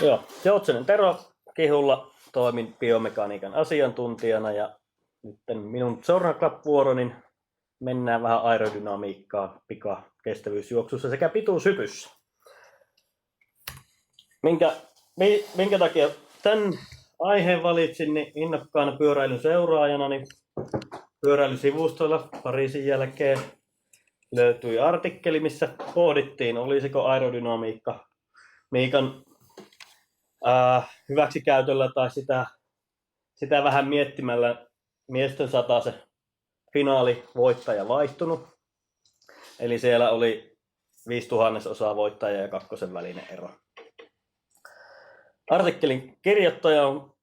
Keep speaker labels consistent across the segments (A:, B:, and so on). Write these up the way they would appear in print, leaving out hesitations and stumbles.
A: Joo, Joutsenen Tero Kihulla, toimin biomekaniikan asiantuntijana ja nyt minun Zorna Club-vuoro, niin mennään vähän aerodynamiikkaa kestävyysjuoksussa sekä pituushypyssä. Minkä takia tämän aiheen valitsin, niin innokkaana pyöräilyn seuraajana, niin pyöräilysivustoilla Pariisin jälkeen löytyi artikkeli, missä pohdittiin, olisiko aerodynamiikka Miikan hyväksikäytöllä tai sitä vähän miettimällä miesten satasen finaalivoittaja vaihtunut. Eli siellä oli 0,005 voittaja ja kakkosen välinen ero. Artikkelin kirjoittaja on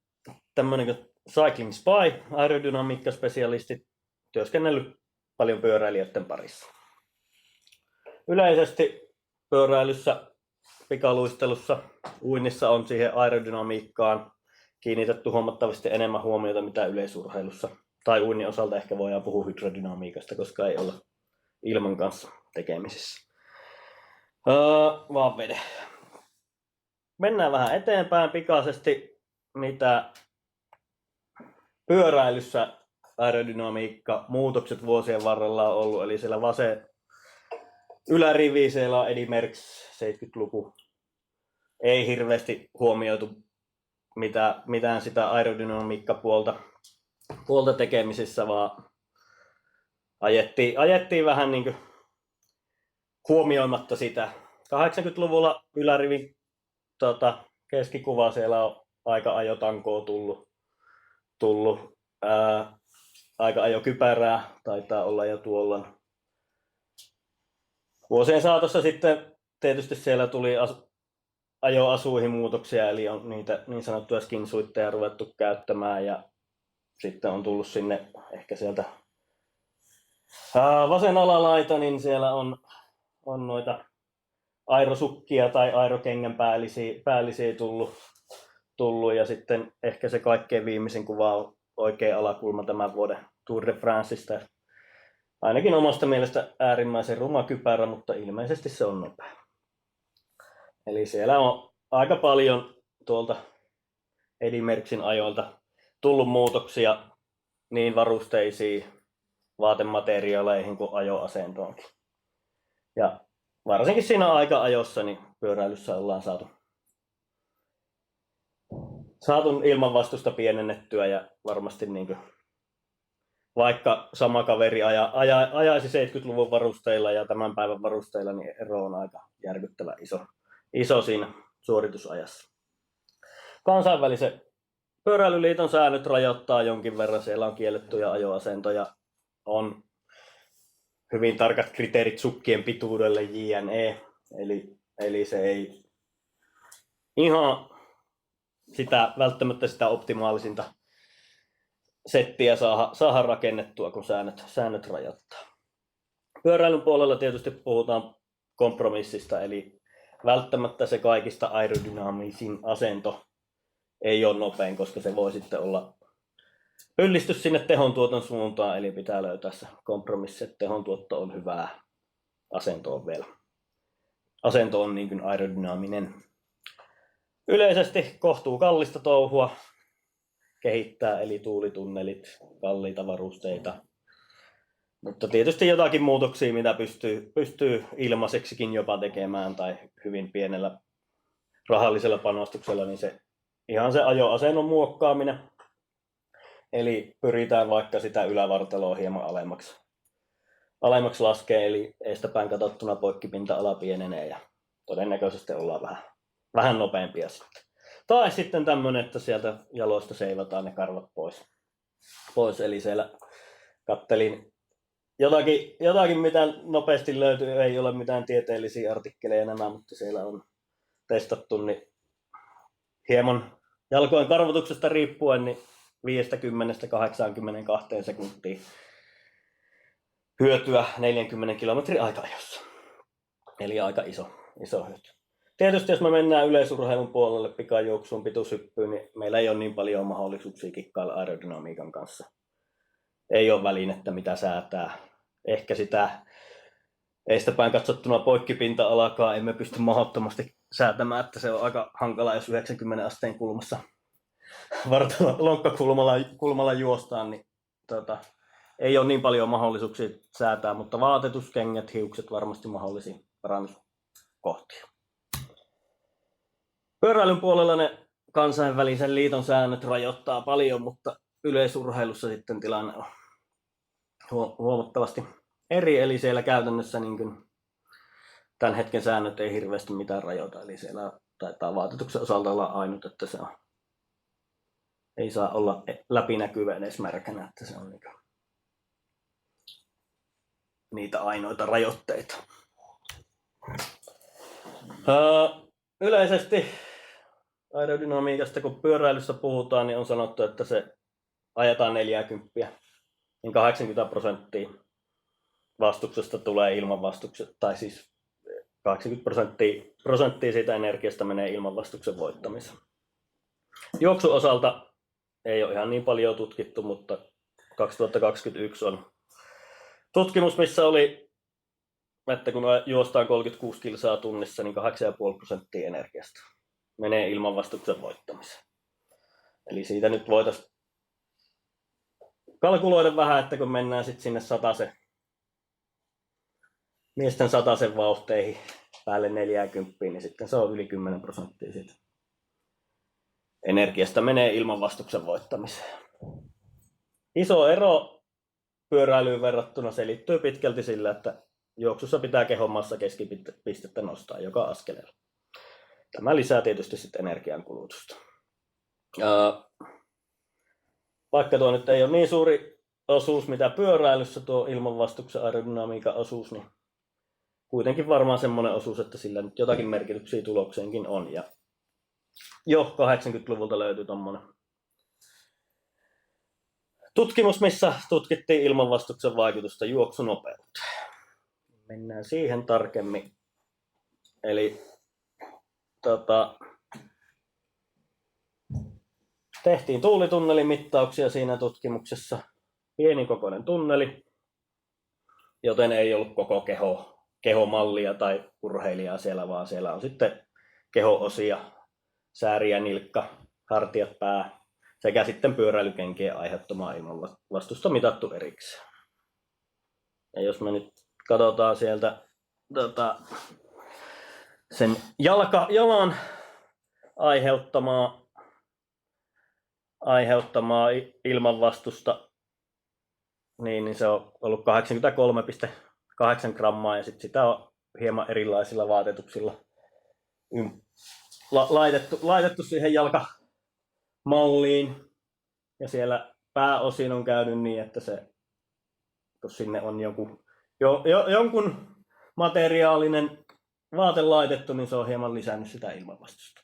A: tämmöinen kuin Cycling Spy, aerodynamiikkaspesialisti, työskennellyt paljon pyöräilijöiden parissa. Yleisesti pyöräilyssä, pikaluistelussa, uinnissa on siihen aerodynamiikkaan kiinnitetty huomattavasti enemmän huomiota mitä yleisurheilussa. Tai uinnin osalta ehkä voidaan puhua hydrodynamiikasta, koska ei olla ilman kanssa tekemisissä. Vaan vede. Mennään vähän eteenpäin pikaisesti, mitä pyöräilyssä aerodynamiikka muutokset vuosien varrella on ollut. Eli siellä vasen ylärivi, siellä on Eddy Merckx 70-luku. Ei hirveästi huomioitu mitään sitä aerodynamiikkapuolta tekemisissä, vaan ajettiin vähän niin kuin huomioimatta sitä. 80-luvulla ylärivin keskikuva, siellä on aika ajotankoa tullut aika ajokypärää, taitaa olla jo tuolla. Vuosien saatossa sitten tietysti siellä tuli ajoasuihin muutoksia, eli on niitä niin sanottuja skinsuitteja ruvettu käyttämään ja sitten on tullut sinne ehkä sieltä vasen alalaita, niin siellä on noita aerosukkia tai aerokengän päällisiä tullut ja sitten ehkä se kaikkein viimeisin kuva on oikea alakulma tämän vuoden Tour de Franceista. Ainakin omasta mielestä äärimmäisen ruma kypärä, mutta ilmeisesti se on nopea. Eli siellä on aika paljon tuolta Eddy Merckxin ajoilta tullut muutoksia niin varusteisiin, vaatemateriaaleihin kuin ajoasentoonkin. Ja varsinkin siinä aika-ajossa niin pyöräilyssä ollaan saatu ilmanvastusta pienennettyä ja varmasti niin kuin, vaikka sama kaveri ajaisi 70-luvun varusteilla ja tämän päivän varusteilla, niin ero on aika järkyttävä iso siinä suoritusajassa. Kansainvälisen pyöräilyliiton säännöt rajoittaa jonkin verran. Siellä on kiellettyjä ajoasentoja, on hyvin tarkat kriteerit sukkien pituudelle JNE, eli se ei ihan välttämättä sitä optimaalisinta settiä saada rakennettua, kun säännöt rajoittaa. Pyöräilyn puolella tietysti puhutaan kompromissista, eli välttämättä se kaikista aerodynaamisin asento ei ole nopein, koska se voi sitten olla yllistys sinne tehontuoton suuntaan, eli pitää löytää se kompromissi, että tehontuotto on hyvää, asento on vielä. Asento on niin kuin aerodynaaminen. Yleisesti kohtuu kallista touhua kehittää, eli tuulitunnelit, kalliita varusteita. Mutta tietysti jotakin muutoksia, mitä pystyy ilmaiseksikin jopa tekemään tai hyvin pienellä rahallisella panostuksella, niin se ajoasennon muokkaaminen. Eli pyritään vaikka sitä ylävartaloa hieman alemmaksi laskee, eli eestäpäin katsottuna poikkipinta-ala pienenee ja todennäköisesti ollaan vähän nopeampia sitten. Tai sitten tämmöinen, että sieltä jaloista seivataan ne karvat pois. Eli siellä kattelin jotakin mitä nopeasti löytyy, ei ole mitään tieteellisiä artikkeleja nämä, mutta siellä on testattu niin hieman jalkojen karvotuksesta riippuen niin 50-82 sekuntia hyötyä 40 kilometrin aika-ajossa. Eli aika iso hyöty. Tietysti jos me mennään yleisurheilun puolelle pikajuoksuun, pituushyppyyn, niin meillä ei ole niin paljon mahdollisuuksia kikkailla aerodynamiikan kanssa. Ei ole välinettä mitä säätää. Ehkä sitä eestäpäin katsottuna poikkipinta-alakaan emme pysty mahdottomasti säätämään, että se on aika hankala, jos 90 asteen kulmassa lonkkakulmalla juostaan, niin ei ole niin paljon mahdollisuuksia säätää, mutta vaatetus, kengät, hiukset varmasti mahdollisia parannuskohtia. Pyöräilyn puolella ne kansainvälisen liiton säännöt rajoittaa paljon, mutta yleisurheilussa sitten tilanne on huomattavasti eri, eli siellä käytännössä niin kuin tämän hetken säännöt ei hirveästi mitään rajoita, eli siellä taitaa vaatetuksen osalta olla ainut, että se on, ei saa olla läpinäkyvä edes märkänä, että se on niitä ainoita rajoitteita. Yleisesti aerodynamiikasta, kun pyöräilyssä puhutaan, niin on sanottu, että se ajetaan 40, niin 80% vastuksesta tulee ilman vastuksen, tai siis 80% siitä energiasta menee ilman vastuksen voittamiseen. Juoksun osalta ei ole ihan niin paljon tutkittu, mutta 2021 on tutkimus, missä oli, että kun juostaan 36 kilsaa tunnissa, niin 8,5% energiasta menee ilman vastuksen voittamiseen. Eli siitä nyt voitaisiin kalkuloida vähän, että kun mennään sitten sinne miesten 100 vauhteihin päälle 40, niin sitten se on yli 10% siitä energiasta menee ilman vastuksen voittamiseen. Iso ero pyöräilyyn verrattuna selittyy pitkälti sillä, että juoksussa pitää kehon massa keskipistettä nostaa joka askeleella. Tämä lisää tietysti sitten energiankulutusta. Vaikka tuo nyt ei ole niin suuri osuus mitä pyöräilyssä tuo ilmanvastuksen aerodynamiikan osuus, niin kuitenkin varmaan semmoinen osuus, että sillä nyt jotakin merkityksiä tulokseenkin on. Ja jo 80-luvulta löytyi tommonen tutkimus, missä tutkittiin ilmanvastuksen vaikutusta juoksunopeuteen. Mennään siihen tarkemmin. Eli tehtiin tuulitunnelimittauksia siinä tutkimuksessa. Pienikokoinen tunneli, joten ei ollut koko kehomallia tai urheilijaa siellä, vaan siellä on sitten keho-osia, sääriä, nilkka, hartiat, pää sekä sitten pyöräilykenkien aiheuttamaa ilmanvastusta mitattu erikseen. Ja jos me nyt katsotaan sieltä sen jalan aiheuttamaa ilmanvastusta, niin se on ollut 83,8 grammaa ja sitten sitä on hieman erilaisilla vaatetuksilla laitettu siihen jalkamalliin. Ja siellä pääosin on käynyt niin, että kun sinne on jonkun materiaalinen vaate laitettu, niin se on hieman lisännyt sitä ilmanvastusta.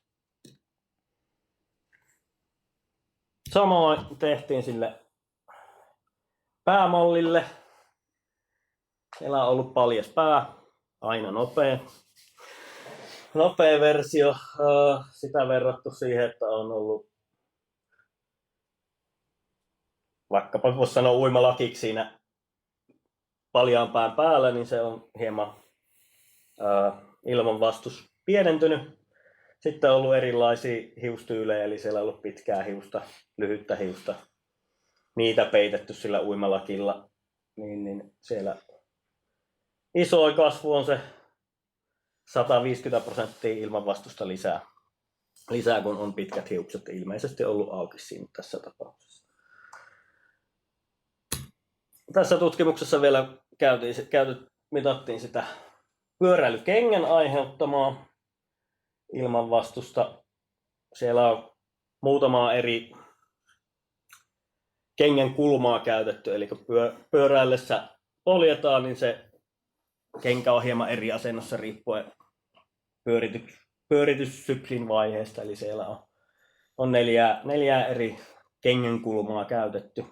A: Samoin tehtiin sille päämallille. Siellä on ollut paljas pää, aina nopea versio. Sitä verrattu siihen, että on ollut vaikkapa voisi sanoa uimalakiksi siinä paljaan pään päällä, niin se on hieman ilmanvastus pienentynyt. Sitten on ollut erilaisia hiustyylejä, eli siellä on ollut pitkää hiusta, lyhyttä hiusta. Niitä peitetty sillä uimalakilla. Niin siellä iso kasvu on se 150% ilmanvastusta lisää, kun on pitkät hiukset. Ilmeisesti ollut auki siinä tässä tapauksessa. Tässä tutkimuksessa vielä mitattiin sitä pyöräilykengän aiheuttamaa ilmanvastusta. Siellä on muutamaa eri kengän kulmaa käytetty, eli kun pyöräillessä poljetaan, niin se kenkä on hieman eri asennossa riippuen pyörityssyklin vaiheesta, eli siellä on neljää eri kengän kulmaa käytetty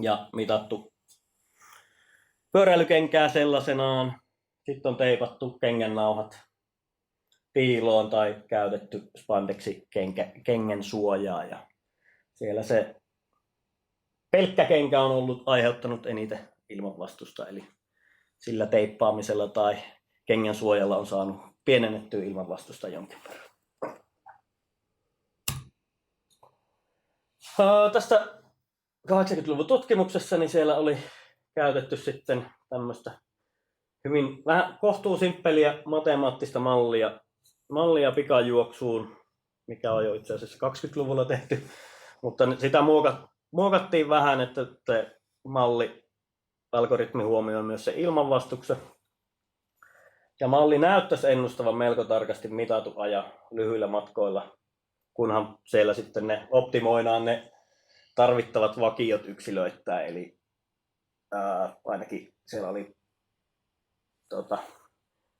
A: ja mitattu pyöräilykenkää sellaisenaan. Sitten on teipattu kengännauhat piiloon tai käytetty spandeksi kengän suojaa. Ja siellä se pelkkä kenkä on ollut aiheuttanut eniten ilmanvastusta, eli sillä teippaamisella tai kengän suojalla on saanut pienennettyä ilmanvastusta jonkin verran. Tästä 80-luvun tutkimuksessa niin siellä oli käytetty sitten tämmöistä hyvin vähän kohtuusimppeliä matemaattista mallia pikajuoksuun, mikä on jo itse asiassa 20-luvulla tehty, mutta sitä muokattiin vähän, että algoritmi huomioi myös se ilmanvastuksen. Ja malli näyttäisi ennustavan melko tarkasti mitatun ajan lyhyillä matkoilla, kunhan siellä sitten ne optimoidaan ne tarvittavat vakiot yksilöittäin. Eli ainakin siellä oli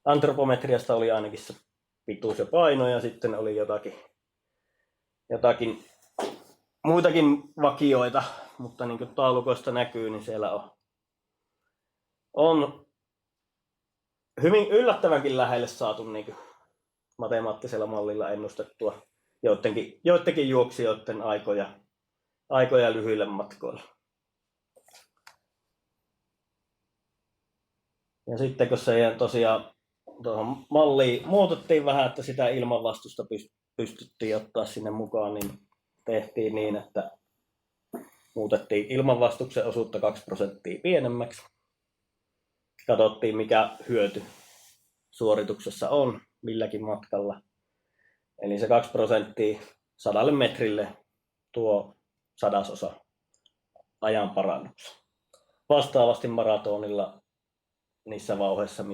A: antropometriasta oli ainakin se pituus ja paino, ja sitten oli jotakin muitakin vakioita, mutta niin kuin taulukoista näkyy, niin siellä on hyvin yllättävänkin lähelle saatu niin kuin matemaattisella mallilla ennustettua joidenkin juoksijoiden aikoja lyhyille matkoille. Ja sitten kun se tosiaan tuohon malliin muutettiin vähän, että sitä ilmanvastusta pystyttiin ottaa sinne mukaan, niin tehtiin niin, että muutettiin ilmanvastuksen osuutta 2% pienemmäksi. Katsottiin, mikä hyöty suorituksessa on milläkin matkalla. Eli se 2% 100 metrille tuo 1/100 ajan parannuksen. Vastaavasti maratonilla niissä vauheissa,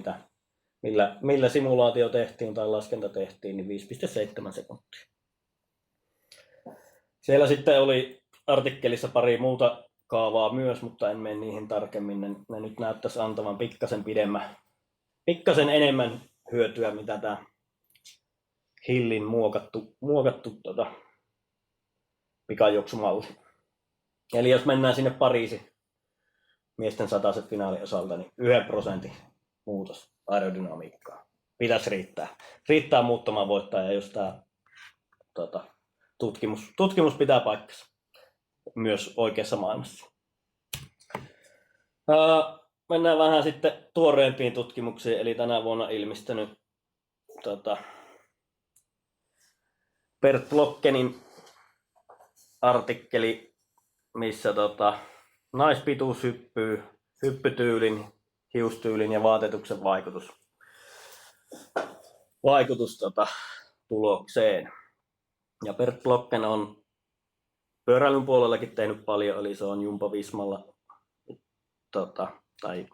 A: millä simulaatio tehtiin tai laskenta tehtiin, niin 5,7 sekuntia. Siellä sitten oli artikkelissa pari muuta kaavaa myös, mutta en mene niihin tarkemmin. Ne nyt näyttäisi antavan pikkasen enemmän hyötyä, mitä tämä Hillin muokattu pikajuoksumalli. Eli jos mennään sinne Pariisin miesten 100 finaalin osalta, niin 1% muutos aerodynamiikkaan pitäisi riittää muuttamaan voittaja, jos tämä tutkimus pitää paikkansa myös oikeassa maailmassa. Mennään vähän sitten tuoreempiin tutkimuksiin, eli tänä vuonna ilmestynyt Bert Blokkenin artikkeli, missä naispituus hyppytyylin, hiustyylin ja vaatetuksen vaikutus tulokseen. Ja Bert Blokken on pyöräilyn puolellakin tehnyt paljon, eli se on Jumbo Vismalla tai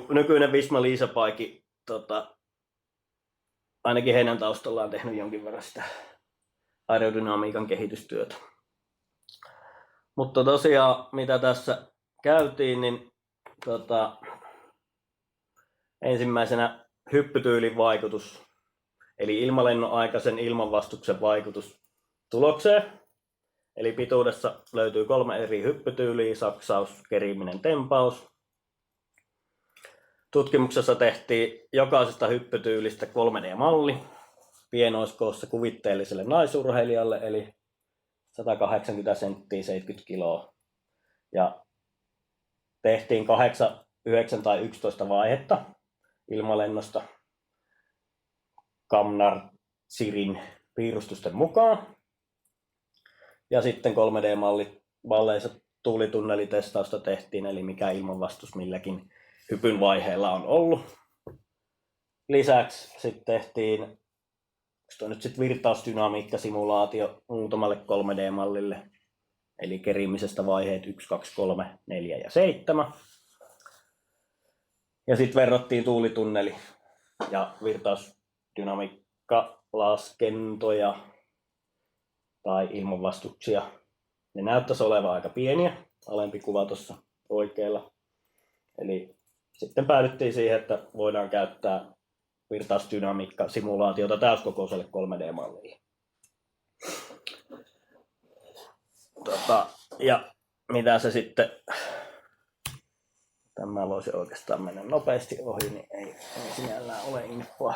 A: nykyinen Visma Leasabike, ainakin heidän taustallaan tehnyt jonkin verran sitä aerodynamiikan kehitystyötä. Mutta tosiaan, mitä tässä käytiin, niin ensimmäisenä hyppytyylin vaikutus, eli ilmalennon aikaisen ilmanvastuksen vaikutus tulokseen. Eli pituudessa löytyy 3 eri hyppytyyliä: saksaus, keriminen, tempaus. Tutkimuksessa tehtiin jokaisesta hyppytyylistä 3D-malli pienoiskoossa kuvitteelliselle naisurheilijalle, eli 180 senttiä, 70 kiloa. Ja tehtiin 8, 9 tai 11 vaihetta ilmalennosta Kamnar-Sirin piirustusten mukaan. Ja sitten 3D-malleissa tuulitunnelitestausta tehtiin, eli mikä ilmanvastus milläkin hypyn vaiheella on ollut. Lisäksi sitten tehtiin virtausdynamiikkasimulaatio muutamalle 3D-mallille, eli kerimisestä vaiheet 1, 2, 3, 4 ja 7. Ja sitten verrattiin tuulitunneli ja virtausdynamiikkalaskentoja tai ilmanvastuksia. Ne näyttäisi olevan aika pieniä, alempi kuva tuossa oikealla. Eli sitten päädyttiin siihen, että voidaan käyttää virtausdynamiikkasimulaatiota täyskokoiselle 3D-mallille. Ja mitä se sitten, tämä voisi oikeastaan mennä nopeasti ohi, niin ei sinällään ole infoa.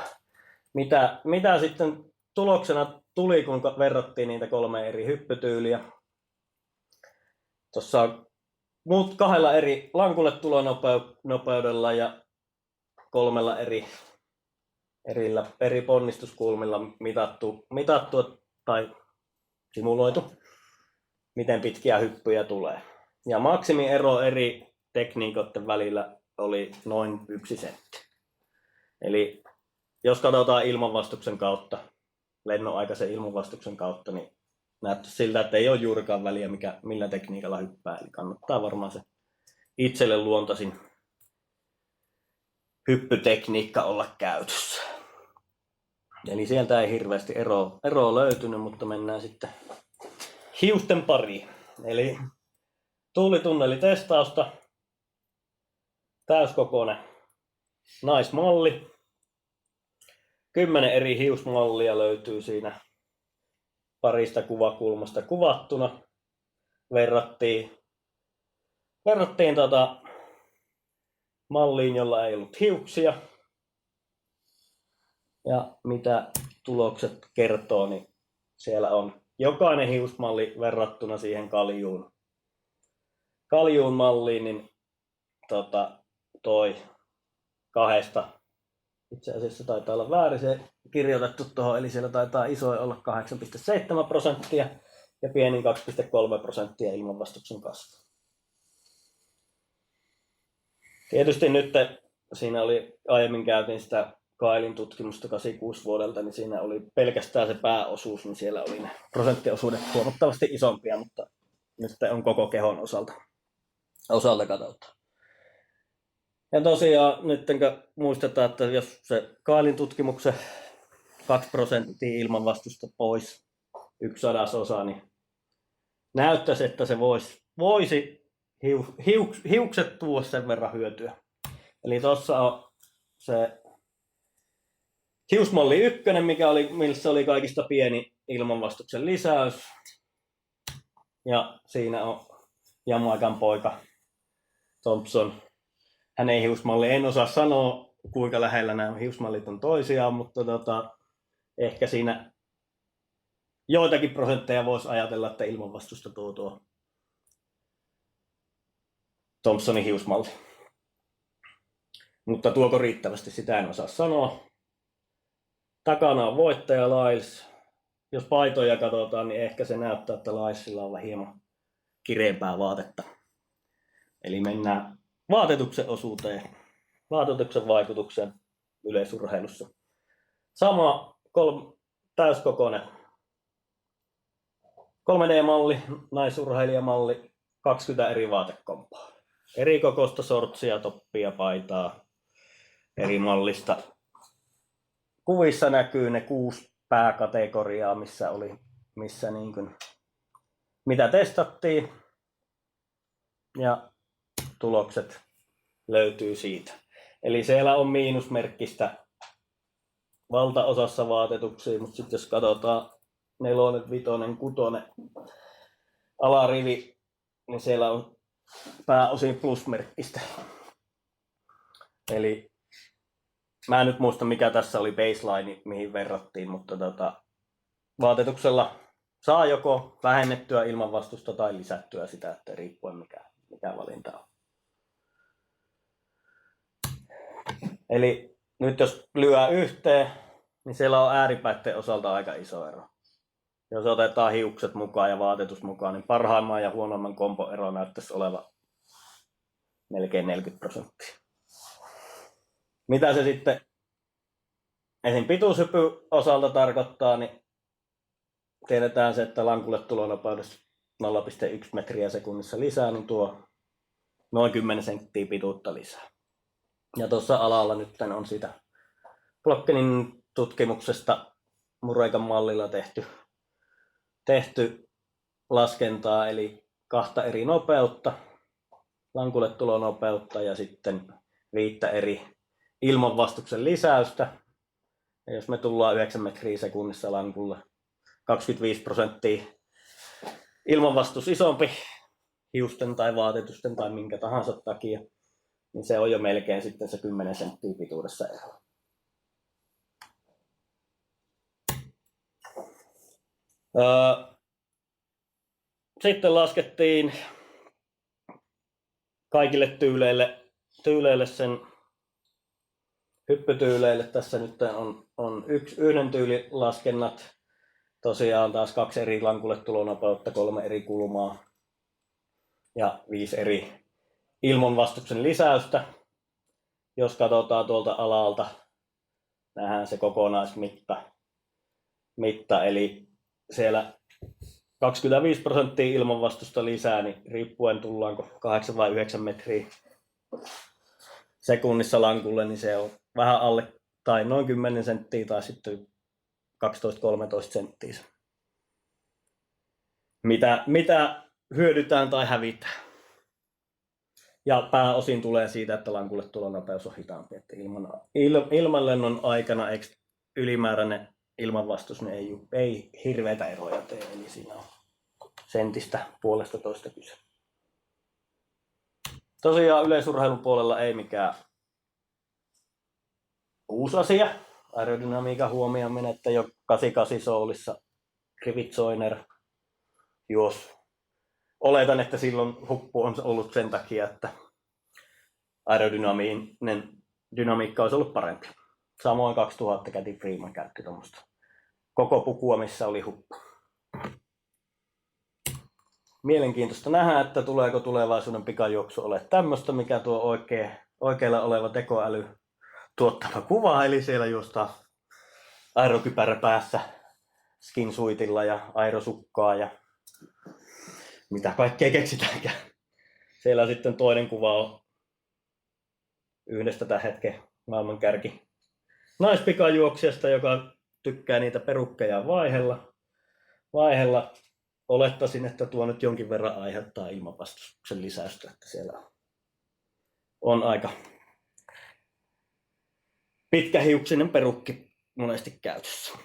A: Mitä sitten tuloksena tuli, kun verrattiin niitä 3 eri hyppytyyliä? Tuossa on 2 eri lankulle tulonopeudella ja 3 eri eri ponnistuskulmilla mitattu tai simuloitu, miten pitkiä hyppyjä tulee. Ja maksimiero eri tekniikoiden välillä oli noin 1 sentti. Eli jos katsotaan ilmanvastuksen kautta, lennonaikaisen ilmanvastuksen kautta, niin näyttäisi siltä, että ei ole juurikaan väliä, millä tekniikalla hyppää. Eli kannattaa varmaan se itselle luontaisin hyppytekniikka olla käytössä. Eli sieltä ei hirveästi eroa löytynyt, mutta mennään sitten hiusten pariin. Eli tuulitunnelitestausta, täyskokoinen naismalli. 10 eri hiusmallia löytyy siinä parista kuvakulmasta kuvattuna. Verrattiin malliin, jolla ei ollut hiuksia. Ja mitä tulokset kertoo, niin siellä on jokainen hiusmalli verrattuna siihen kaljuun malliin, niin toi 2, itse asiassa taitaa olla väärin se kirjoitettu tuohon, eli siellä taitaa isoin olla 8,7% ja pienin 2,3% ilmanvastuksen kasvu. Tietysti nyt siinä oli, aiemmin käytiin sitä Kailin tutkimusta 86 vuodelta, niin siinä oli pelkästään se pääosuus, niin siellä oli ne prosenttiosuudet huomattavasti isompia, mutta nyt on koko kehon osalta katsotaan. Ja tosiaan nyt muistetaan, että jos se Kailin tutkimuksen 2% ilmanvastusta pois 1/100, niin näyttäisi, että se voisi hiukset tuoda sen verran hyötyä. Eli tuossa on se hiusmalli 1, missä oli kaikista pieni ilmanvastuksen lisäys. Ja siinä on Jamaican poika Thompson. Hänen hiusmalli, en osaa sanoa kuinka lähellä nämä hiusmallit on toisiaan, mutta ehkä siinä joitakin prosentteja voisi ajatella, että ilmanvastusta tuo Thompsonin hiusmalli. Mutta tuoko riittävästi, sitä en osaa sanoa. Takana on voittaja Lyles. Jos paitoja katsotaan, niin ehkä se näyttää, että Lylesilla on hieman kireempää vaatetta. Eli mennään vaatetuksen osuuteen, vaatetuksen vaikutukseen yleisurheilussa. Sama täyskokoinen 3D-malli, naisurheilijamalli, 20 eri vaatekompoa. Eri kokoista sortsia, toppia, paitaa, eri mallista. Kuvissa näkyy ne 6 pääkategoriaa, missä niin kuin, mitä testattiin, ja tulokset löytyy siitä. Eli siellä on miinusmerkkistä valtaosassa vaatetuksia, mutta sitten jos katsotaan 4, 5, 6 alarivi, niin siellä on pääosin plusmerkkistä. Eli mä en nyt muista mikä tässä oli baseline, mihin verrattiin, mutta vaatetuksella saa joko vähennettyä ilmanvastusta tai lisättyä sitä, että riippuen mikä valinta on. Eli nyt jos lyö yhteen, niin siellä on ääripäitten osalta aika iso ero. Jos otetaan hiukset mukaan ja vaatetus mukaan, niin parhaimman ja huonomman kompoero näyttäisi olevan melkein 40%. Mitä se sitten esim. Pituushypyn osalta tarkoittaa, niin tiedetään se, että lankulle tulonopeudessa 0,1 metriä sekunnissa lisää, niin tuo noin 10 senttiä pituutta lisää. Ja tuossa alalla nyt on siitä Blokkenin tutkimuksesta Mureikan mallilla tehty laskentaa, eli 2 eri nopeutta, lankulle tulonopeutta ja sitten 5 eri ilmanvastuksen lisäystä. Ja jos me tullaan 9 metriä sekunnissa lankulle, 25% ilmanvastus isompi hiusten tai vaatetusten tai minkä tahansa takia, niin se on jo melkein sitten se 10 senttiä pituudessa ero. Sitten laskettiin kaikille tyyleille sen hyppytyyleille tässä nyt on yhden tyylin laskennat. Tosiaan taas 2 eri lankulle tulonopeutta, 3 eri kulmaa ja 5 eri ilmanvastuksen lisäystä. Jos katsotaan tuolta alalta, nähdään se kokonaismitta, eli siellä 25% ilmanvastusta lisää, niin riippuen tullaanko 8 vai 9 metriä sekunnissa lankulle, niin se on vähän alle tai noin 10 senttiä tai sitten 12-13 senttiä. Mitä hyödytään tai hävitään. Ja pääosin tulee siitä, että lankulle tulonopeus on hitaampi. Että ilmanlennon aikana ylimääräinen ilmanvastus niin ei hirveitä eroja tee, eli siinä on sentistä puolesta toista kyse. Tosiaan yleisurheilun puolella ei mikään uusi asia. Aerodynamiikan huomioiminen, että jo 88 soolissa Griffith Joyner juosi. Oletan, että silloin huppu on ollut sen takia, että aerodynamiikka olisi ollut parempi. Samoin 2000 Cathy Freeman käytti tuommoista koko pukua, missä oli huppu. Mielenkiintoista nähdä, että tuleeko tulevaisuuden pikajuoksu ole tämmöistä, mikä tuo oikealla oleva tekoäly tuottava kuva, eli siellä juostaan aerokypärä päässä skinsuitilla ja aerosukkaa ja mitä kaikkea keksitäänkään. Siellä sitten toinen kuva on yhdestä tämän hetken maailmankärki naispikajuoksijasta, joka tykkää niitä perukkeja vaihella. Olettaisin, että tuo nyt jonkin verran aiheuttaa ilmanvastuksen lisäystä, että siellä on aika pitkähiuksinen perukki monesti käytössä.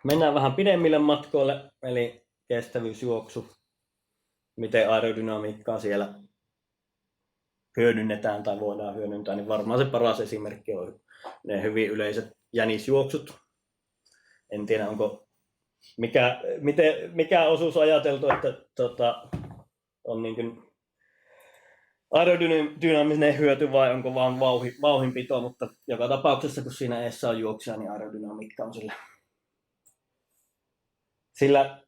A: Mennään vähän pidemmille matkoille, eli kestävyysjuoksu. Miten aerodynamiikkaa siellä hyödynnetään tai voidaan hyödyntää, niin varmaan se paras esimerkki on ne hyvin yleiset jänisjuoksut. En tiedä, onko mikä osuus ajateltu, että on niin kuin aerodynaaminen hyöty vai onko vaan vauhinpito, mutta joka tapauksessa kun siinä eessä on juoksija, niin aerodynamiikka on sillä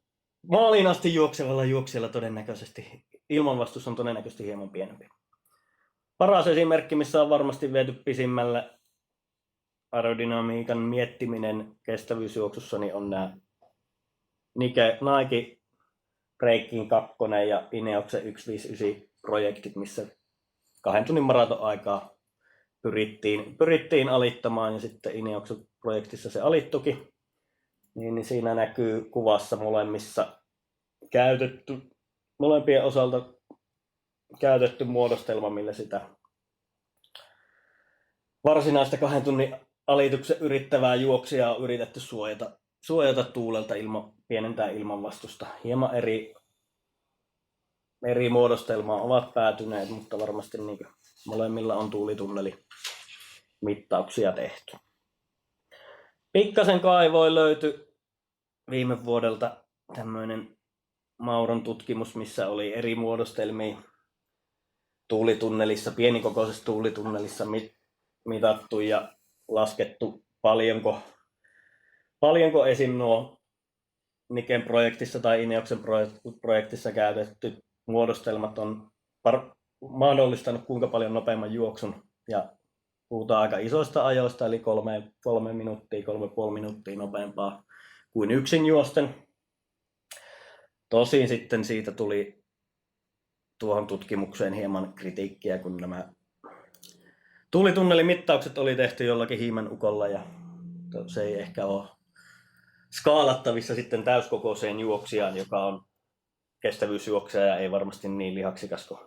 A: maaliin asti juoksevalla juoksijalla todennäköisesti, ilmanvastus on todennäköisesti hieman pienempi. Paras esimerkki, missä on varmasti viety pisimmälle aerodynamiikan miettiminen kestävyysjuoksussa, niin on nämä Nike Breaking 2 ja Ineoxen 159 projektit, missä 2 tunnin maraton aikaa pyrittiin alittamaan, ja sitten Ineoxen projektissa se alittukin. Niin siinä näkyy kuvassa molempien osalta käytetty muodostelma, millä sitä varsinaista 2 tunnin alituksen yrittävää juoksijaa on yritetty suojata tuulelta pienentää ilmanvastusta. Hieman eri muodostelmaan ovat päätyneet, mutta varmasti niin molemmilla on tuulitunnelimittauksia tehty. Pikkasen kaivoin löytyi viime vuodelta tämmöinen Mauron tutkimus, missä oli eri muodostelmia tuulitunnelissa, pienikokoisessa tuulitunnelissa mitattu ja laskettu paljonko esim. Nuo Niken projektissa tai Ineoxen projektissa käytetty muodostelmat on mahdollistanut kuinka paljon nopeamman juoksun, ja puhutaan aika isoista ajoista, eli 3 minuuttia, 3,5 minuuttia nopeampaa kuin yksin juosten. Tosin sitten siitä tuli tuohon tutkimukseen hieman kritiikkiä, kun nämä tuulitunnelimittaukset oli tehty jollakin hiimenukolla, ja se ei ehkä ole skaalattavissa sitten täyskokoiseen juoksijaan, joka on kestävyysjuoksija ja ei varmasti niin lihaksikas kuin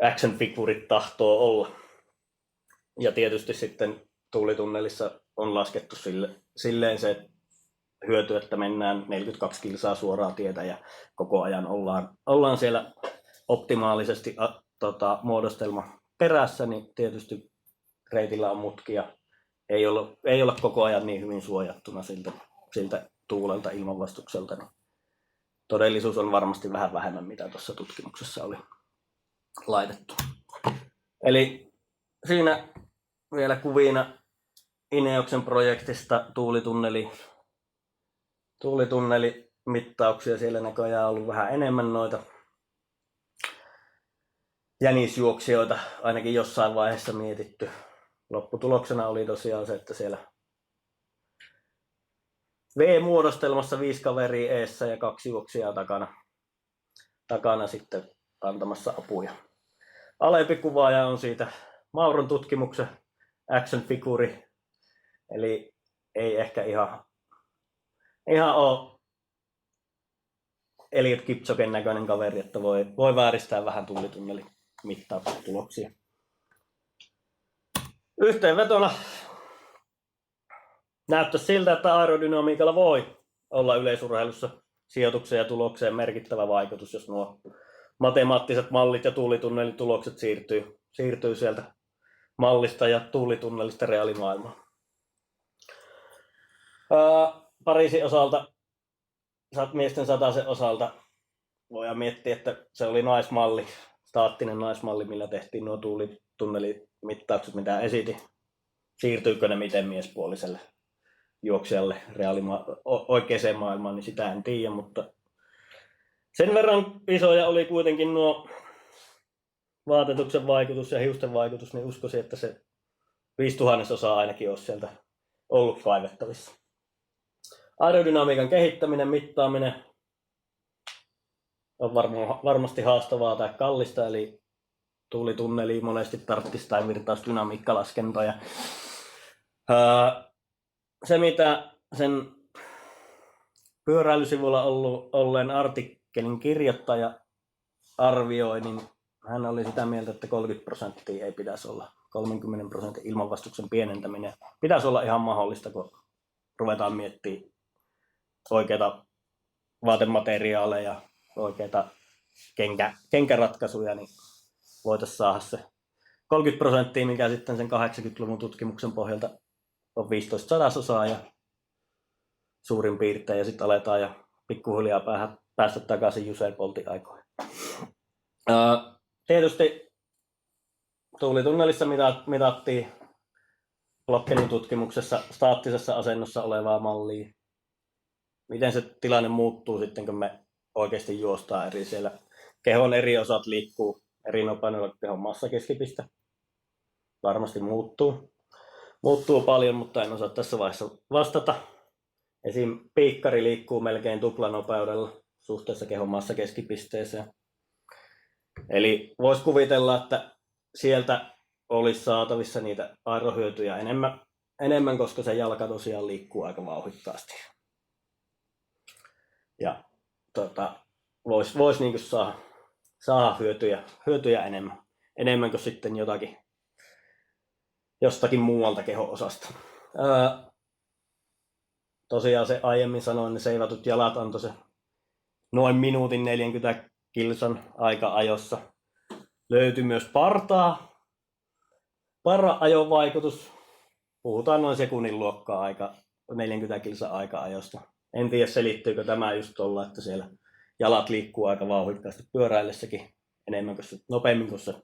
A: action-figurit tahtoo olla. Ja tietysti sitten tuulitunnelissa on laskettu silleen se hyöty, että mennään 42 kilsaa suoraa tietä ja koko ajan ollaan siellä optimaalisesti muodostelma perässä, niin tietysti reitillä on mutkia. Ei olla koko ajan niin hyvin suojattuna siltä tuulelta ilmanvastukselta. Niin todellisuus on varmasti vähän vähemmän, mitä tuossa tutkimuksessa oli laitettu. Eli siinä vielä kuvina Ineoksen projektista tuulitunnelimittauksia. Siellä näköjään on ollut vähän enemmän noita jänisjuoksijoita ainakin jossain vaiheessa mietitty. Lopputuloksena oli tosiaan se, että siellä V-muodostelmassa 5 kaveria eessä ja 2 juoksijaa takana sitten antamassa apuja. Alempi kuvaaja on siitä Mauron tutkimuksen action-figuri, eli ei ehkä ihan ole Eliud Kipchogen näköinen kaveri, että voi vääristää vähän tuulitunnelin mittaustuloksia. Yhteenvetona näyttäisi siltä, että aerodynamiikalla voi olla yleisurheilussa sijoitukseen ja tulokseen merkittävä vaikutus, jos nuo matemaattiset mallit ja tuulitunnelitulokset siirtyy sieltä mallista ja tuulitunnelista reaalimaailmaan. Pariisin osalta, miesten satasen osalta voidaan miettiä, että se oli naismalli, staattinen naismalli, millä tehtiin nuo tuulitunnelimittaukset, mitä esitin. Siirtyykö ne miten miespuoliselle juoksijalle oikeaan maailmaan, niin sitä en tiedä, mutta sen verran isoja oli kuitenkin nuo vaatetuksen vaikutus ja hiusten vaikutus, niin uskoisin, että se 5/1000 ainakin olisi sieltä ollut kaivettavissa. Aerodynamiikan kehittäminen, mittaaminen on varmasti haastavaa tai kallista, eli tuulitunneliin monesti tarvitsisi tai virtausdynamiikkalaskentoja. Se, mitä sen pyöräilysivulla olleen artikkelin kirjoittaja arvioi, niin hän oli sitä mieltä, että 30% ei pitäisi olla. 30% ilmanvastuksen pienentäminen pitäisi olla ihan mahdollista, kun ruvetaan miettimään oikeita vaatemateriaaleja, oikeita kenkäratkaisuja, niin voitaisiin saada se 30%, mikä sitten sen 80-luvun tutkimuksen pohjalta on 15/100 ja suurin piirtein, ja sitten aletaan jo pikkuhiljaa päästä takaisin Usain Boltin aikoihin. Tietysti tuulitunnelissa mitattiin Blokkenin tutkimuksessa staattisessa asennossa olevaa mallia. Miten se tilanne muuttuu sitten, kun me oikeasti juostaan eri siellä. Kehon eri osat liikkuu eri nopeudella kehon massakeskipiste. Varmasti muuttuu. Muuttuu paljon, mutta en osaa tässä vaiheessa vastata. Esim. Piikkari liikkuu melkein tuplanopeudella suhteessa kehon massakeskipisteeseen. Eli voisi kuvitella, että sieltä olisi saatavissa niitä aerohyötyjä enemmän, koska se jalka tosiaan liikkuu aika vauhdikkaasti. Ja voisi niin saada hyötyjä enemmän kuin sitten jostakin muualta keho-osasta. Tosiaan se aiemmin sanoin, ne seivatut jalat antoi se noin minuutin 40 kilsan aika-ajossa. Löytyi myös para-ajon vaikutus. Puhutaan noin sekunnin luokkaa 40 kilsan aika-ajosta. En tiedä, selittyykö tämä just tuolla, että siellä jalat liikkuu aika vauhdikkaasti pyöräillessäkin nopeammin kuin se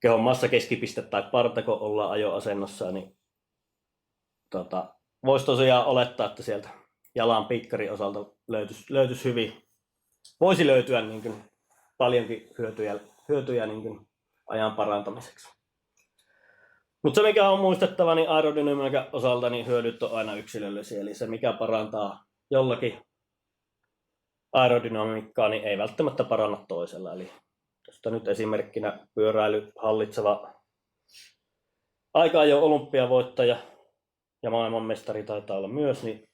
A: kehon massakeskipiste tai partako ollaan ajoasennossa, niin voisi tosiaan olettaa, että sieltä jalan piikkarin osalta löytyisi hyvin, voisi löytyä niin kuin paljonkin hyötyjä niin kuin ajan parantamiseksi. Mutta se, mikä on muistettava, niin aerodynamiikan osalta niin hyödyt on aina yksilöllisiä. Eli se, mikä parantaa jollakin aerodynamiikkaa, niin ei välttämättä paranna toisella. Eli tuosta nyt esimerkkinä pyöräily hallitseva aika-ajo olympiavoittaja ja maailmanmestari taitaa olla myös, niin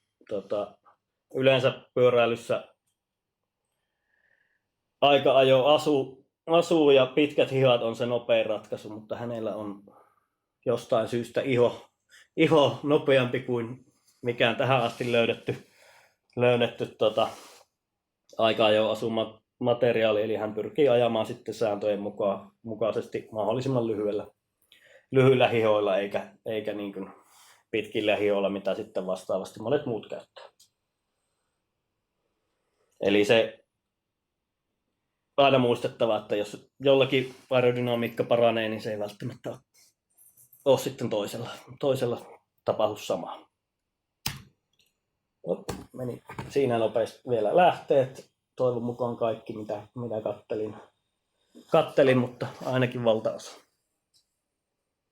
A: yleensä pyöräilyssä aika-ajo asuu ja pitkät hihat on se nopein ratkaisu, mutta hänellä on jostain syystä iho nopeampi kuin mikään tähän asti löydetty aika-ajo asumateriaali, eli hän pyrkii ajamaan sitten sääntöjen mukaisesti mahdollisimman lyhyillä hihoilla, eikä niin kuin pitkillä hihoilla, mitä sitten vastaavasti monet muut käyttää. Eli se aina muistettava, että jos jollakin aerodynamiikka paranee, niin se ei välttämättä ole ole sitten toisella tapahdu sama. Meni siinä nopeasti vielä lähteet. Toivon mukaan kaikki, mitä kattelin, mutta ainakin valtaosa.